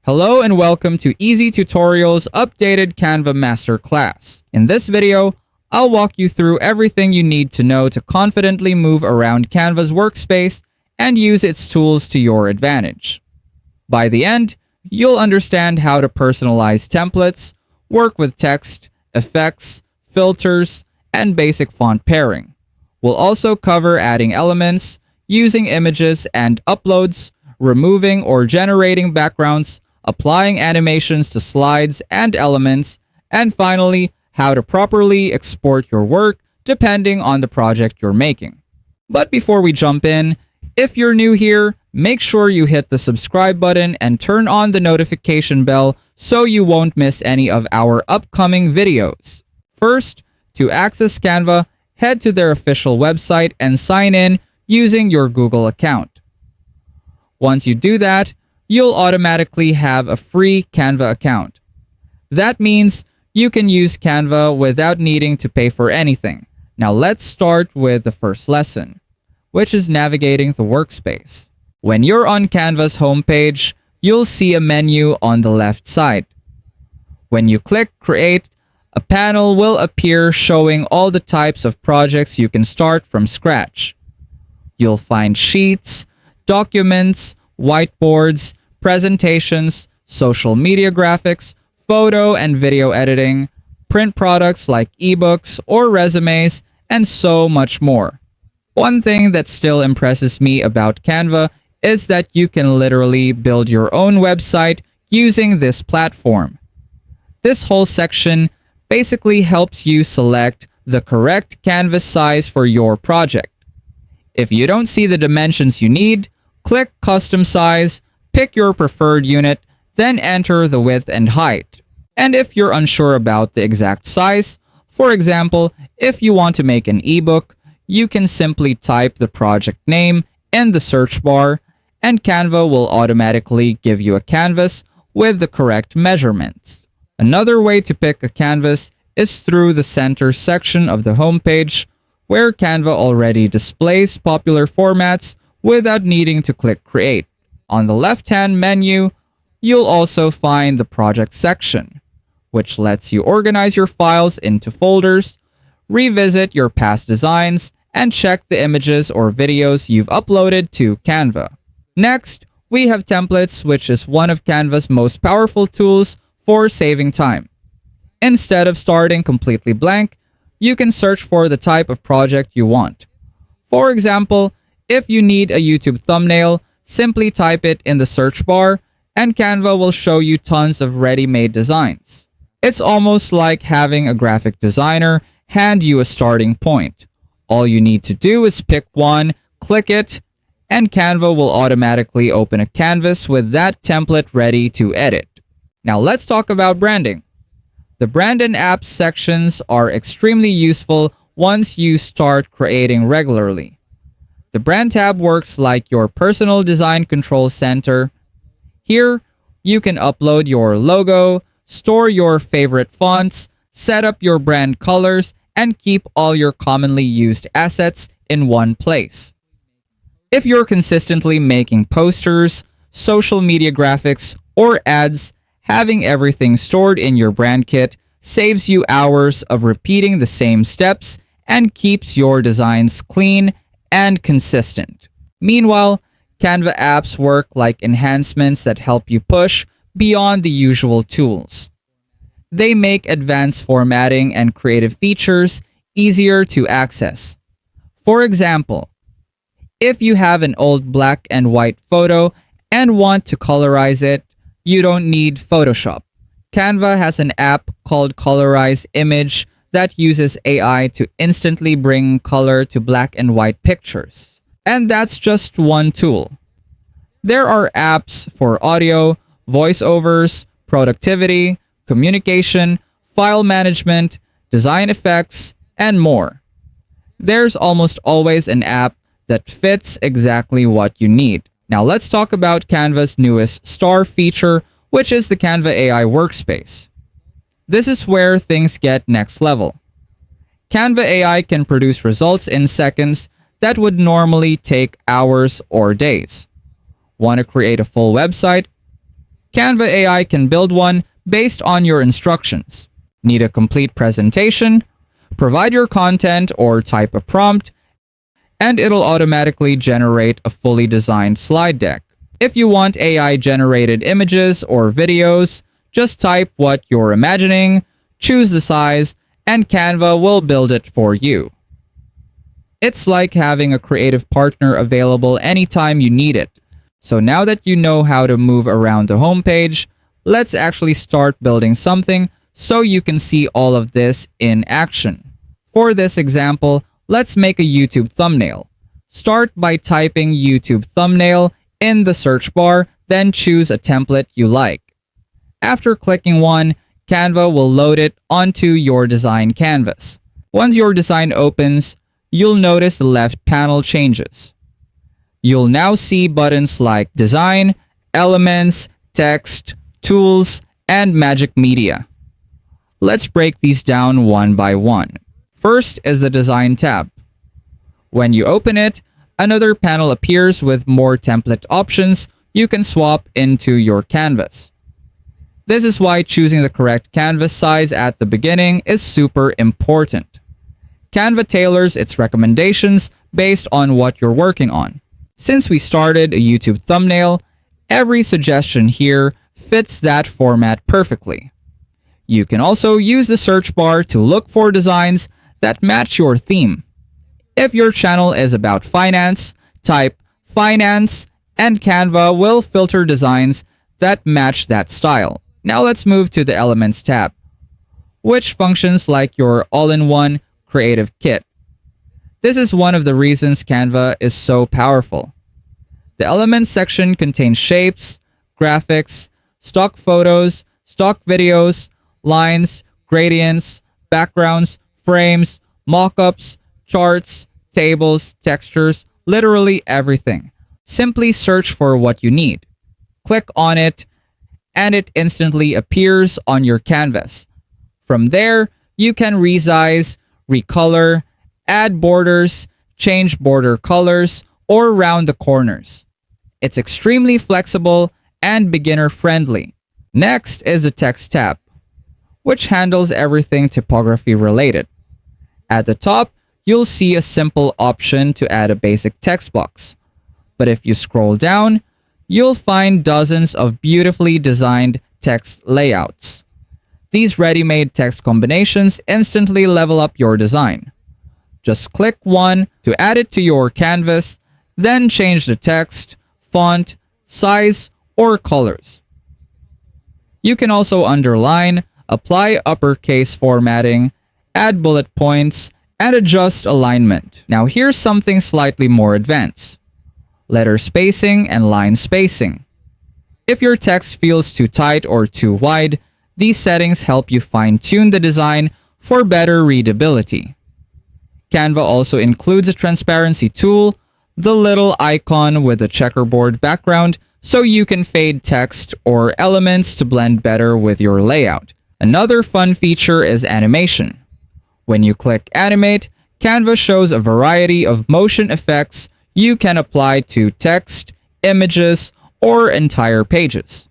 Hello and welcome to Easy Tutorials Updated Canva Masterclass. In this video, I'll walk you through everything you need to know to confidently move around Canva's workspace and use its tools to your advantage. By the end, you'll understand how to personalize templates, work with text, effects, filters, and basic font pairing. We'll also cover adding elements, using images and uploads, removing or generating backgrounds, applying animations to slides and elements, and finally, how to properly export your work depending on the project you're making. But before we jump in, if you're new here, make sure you hit the subscribe button and turn on the notification bell so you won't miss any of our upcoming videos. First, to access Canva, head to their official website and sign in using your Google account. Once you do that, you'll automatically have a free Canva account. That means you can use Canva without needing to pay for anything. Now let's start with the first lesson, which is navigating the workspace. When you're on Canva's homepage, you'll see a menu on the left side. When you click Create, a panel will appear showing all the types of projects you can start from scratch. You'll find sheets, documents, whiteboards, presentations, social media graphics, photo and video editing, print products like ebooks or resumes, and so much more. One thing that still impresses me about Canva is that you can literally build your own website using this platform. This whole section basically helps you select the correct canvas size for your project. If you don't see the dimensions you need, click Custom Size, pick your preferred unit, then enter the width and height. And if you're unsure about the exact size, for example, if you want to make an ebook, you can simply type the project name in the search bar, and Canva will automatically give you a canvas with the correct measurements. Another way to pick a canvas is through the center section of the homepage, where Canva already displays popular formats without needing to click Create. On the left-hand menu, you'll also find the Project section, which lets you organize your files into folders, revisit your past designs, and check the images or videos you've uploaded to Canva. Next, we have Templates, which is one of Canva's most powerful tools for saving time. Instead of starting completely blank, you can search for the type of project you want. For example, if you need a YouTube thumbnail, simply type it in the search bar, and Canva will show you tons of ready-made designs. It's almost like having a graphic designer hand you a starting point. All you need to do is pick one, click it, and Canva will automatically open a canvas with that template ready to edit. Now let's talk about branding. The brand and apps sections are extremely useful once you start creating regularly. The brand tab works like your personal design control center. Here, you can upload your logo, store your favorite fonts, set up your brand colors, and keep all your commonly used assets in one place. If you're consistently making posters, social media graphics, or ads, having everything stored in your brand kit saves you hours of repeating the same steps and keeps your designs clean and consistent. Meanwhile, Canva apps work like enhancements that help you push beyond the usual tools. They make advanced formatting and creative features easier to access. For example, if you have an old black and white photo and want to colorize it, you don't need Photoshop. Canva has an app called Colorize Image that uses AI to instantly bring color to black and white pictures. And that's just one tool. There are apps for audio, voiceovers, productivity, communication, file management, design effects, and more. There's almost always an app that fits exactly what you need. Now let's talk about Canva's newest star feature, which is the Canva AI workspace. This is where things get next level. Canva AI can produce results in seconds that would normally take hours or days. Want to create a full website? Canva AI can build one based on your instructions. Need a complete presentation? Provide your content or type a prompt, and it'll automatically generate a fully designed slide deck. If you want AI-generated images or videos, just type what you're imagining, choose the size, and Canva will build it for you. It's like having a creative partner available anytime you need it. So now that you know how to move around the homepage, let's actually start building something so you can see all of this in action. For this example, let's make a YouTube thumbnail. Start by typing YouTube thumbnail in the search bar, then choose a template you like. After clicking one, Canva will load it onto your design canvas. Once your design opens, you'll notice the left panel changes. You'll now see buttons like Design, Elements, Text, Tools, and Magic Media. Let's break these down one by one. First is the Design tab. When you open it, another panel appears with more template options you can swap into your canvas. This is why choosing the correct canvas size at the beginning is super important. Canva tailors its recommendations based on what you're working on. Since we started a YouTube thumbnail, every suggestion here fits that format perfectly. You can also use the search bar to look for designs that match your theme. If your channel is about finance, type finance, and Canva will filter designs that match that style. Now let's move to the Elements tab, which functions like your all-in-one creative kit. This is one of the reasons Canva is so powerful. The Elements section contains shapes, graphics, stock photos, stock videos, lines, gradients, backgrounds, frames, mockups, charts, tables, textures, literally everything. Simply search for what you need. Click on it, and it instantly appears on your canvas. From there, you can resize, recolor, add borders, change border colors, or round the corners. It's extremely flexible and beginner-friendly. Next is the Text tab, which handles everything typography related. At the top, you'll see a simple option to add a basic text box. But if you scroll down, you'll find dozens of beautifully designed text layouts. These ready-made text combinations instantly level up your design. Just click one to add it to your canvas, then change the text, font, size, or colors. You can also underline, apply uppercase formatting, add bullet points, and adjust alignment. Now here's something slightly more advanced: letter spacing and line spacing. If your text feels too tight or too wide, these settings help you fine-tune the design for better readability. Canva also includes a transparency tool, the little icon with a checkerboard background, so you can fade text or elements to blend better with your layout. Another fun feature is animation. When you click Animate, Canva shows a variety of motion effects you can apply to text, images, or entire pages.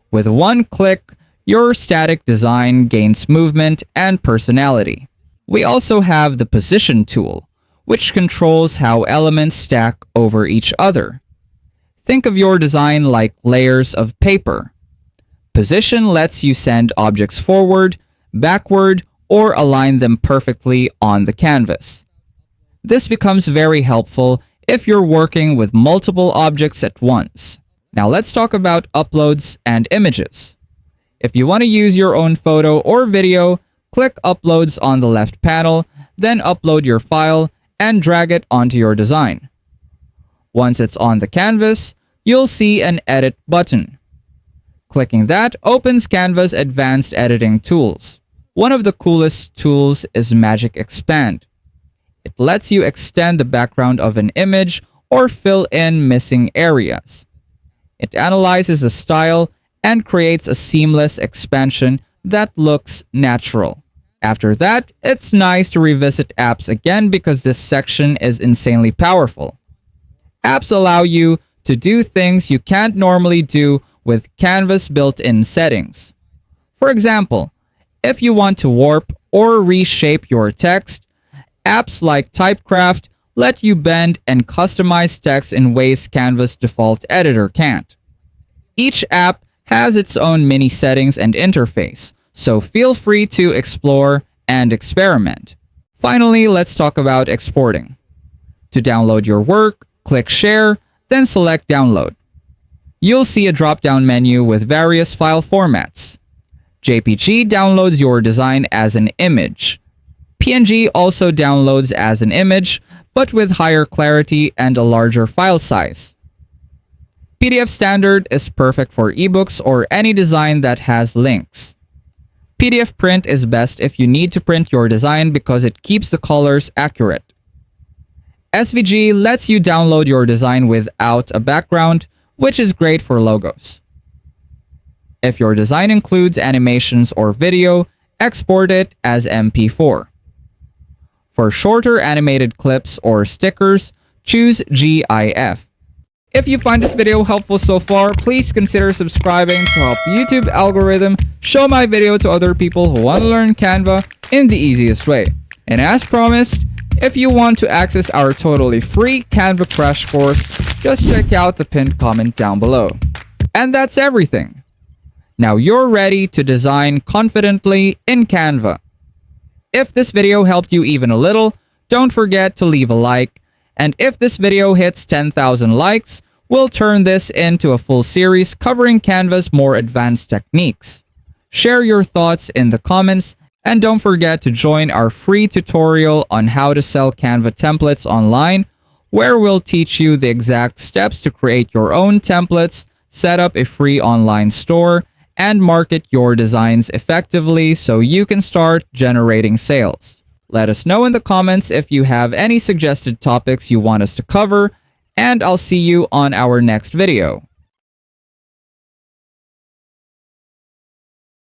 With one click, your static design gains movement and personality. We also have the Position tool, which controls how elements stack over each other. Think of your design like layers of paper. Position lets you send objects forward, backward, or align them perfectly on the canvas. This becomes very helpful if you're working with multiple objects at once. Now let's talk about uploads and images. If you want to use your own photo or video, click Uploads on the left panel, then upload your file and drag it onto your design. Once it's on the canvas, you'll see an Edit button. Clicking that opens Canva's advanced editing tools. One of the coolest tools is Magic Expand. It lets you extend the background of an image or fill in missing areas. It analyzes the style and creates a seamless expansion that looks natural. After that, it's nice to revisit apps again because this section is insanely powerful. Apps allow you to do things you can't normally do with Canva's built-in settings. For example, if you want to warp or reshape your text, apps like Typecraft let you bend and customize text in ways Canva's default editor can't. Each app has its own mini settings and interface, so feel free to explore and experiment. Finally, let's talk about exporting. To download your work, click Share, then select Download. You'll see a drop-down menu with various file formats. JPG downloads your design as an image. PNG also downloads as an image, but with higher clarity and a larger file size. PDF Standard is perfect for ebooks or any design that has links. PDF Print is best if you need to print your design because it keeps the colors accurate. SVG lets you download your design without a background, which is great for logos. If your design includes animations or video, export it as MP4. For shorter animated clips or stickers, choose GIF. If you find this video helpful so far, please consider subscribing to help YouTube algorithm show my video to other people who want to learn Canva in the easiest way. And as promised, if you want to access our totally free Canva crash course, just check out the pinned comment down below. And that's everything. Now you're ready to design confidently in Canva. If this video helped you even a little, don't forget to leave a like. And if this video hits 10,000 likes, we'll turn this into a full series covering Canva's more advanced techniques. Share your thoughts in the comments, and don't forget to join our free tutorial on how to sell Canva templates online, where we'll teach you the exact steps to create your own templates, set up a free online store, and market your designs effectively so you can start generating sales. Let us know in the comments if you have any suggested topics you want us to cover, and I'll see you on our next video.